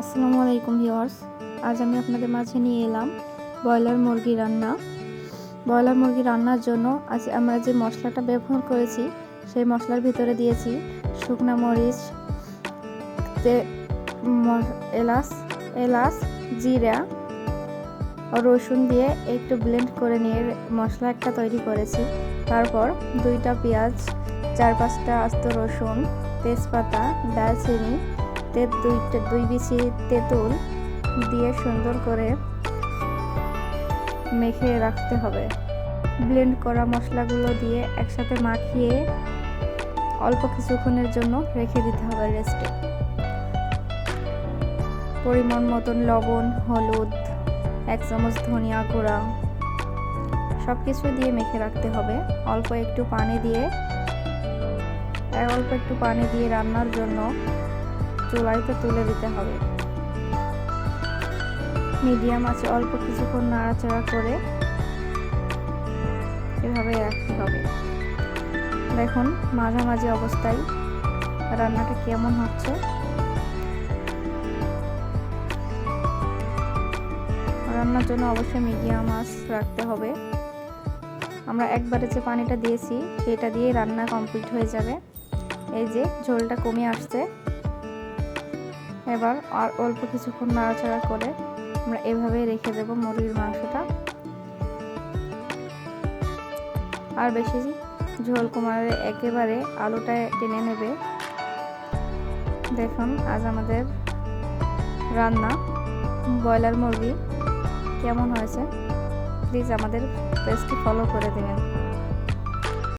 আসসালামু আলাইকুম ভিউয়ার্স। আজ আমি আপনাদের মাঝে নিয়ে এলাম ব্রয়লার মুরগি রান্না। ব্রয়লার মুরগি রান্নার জন্য আজ আমরা যে মশলাটা ব্যবহার করেছি সেই মশলার ভিতরে দিয়েছি শুকনো মরিচ, এলাচ, জিরা ও রসুন দিয়ে একটু ব্লেন্ড করে নিয়ে মশলা একটা তৈরি করেছি। তারপর 2টা পেঁয়াজ, 4-5টা আস্ত রসুন, তেজপাতা, দারচিনি, দুই বিচি তেঁতুল দিয়ে সুন্দর করে মেখে রাখতে হবে। ব্লেন্ড করা মশলাগুলো দিয়ে একসাথে মাখিয়ে অল্প কিছুক্ষণের জন্য রেখে দিতে হবে রেস্টে। পরিমাণ মতন লবণ, হলুদ, 1 চামচ ধনিয়া গুঁড়া সব কিছু দিয়ে মেখে রাখতে হবে। অল্প একটু পানি দিয়ে রান্নার জন্য চুলাইতে তুলে দিতে হবে। মিডিয়াম আঁচে অল্প কিছুক্ষণ নাড়াচাড়া করে এভাবে রাখতে হবে। দেখুন মাঝামাঝি অবস্থায় রান্নাটা কেমন হচ্ছে। রান্নার জন্য অবশ্যই মিডিয়াম আঁচ রাখতে হবে। আমরা একবারে যে পানিটা দিয়েছি সেটা দিয়ে রান্না কমপ্লিট হয়ে যাবে। এই যে ঝোলটা কমে আসছে। এবার আর অল্প কিছুক্ষণ নাড়াচাড়া করে আমরা এভাবে রেখে দেব মুরগির মাংসটা। আর বেশি ঝোল কমালে একেবারে আলুটা টেনে নেবে। দেখুন আজ আমাদের রান্না ব্রয়লার মুরগি কেমন হয়েছে। প্লিজ আমাদের পেজটি ফলো করে দেবেন।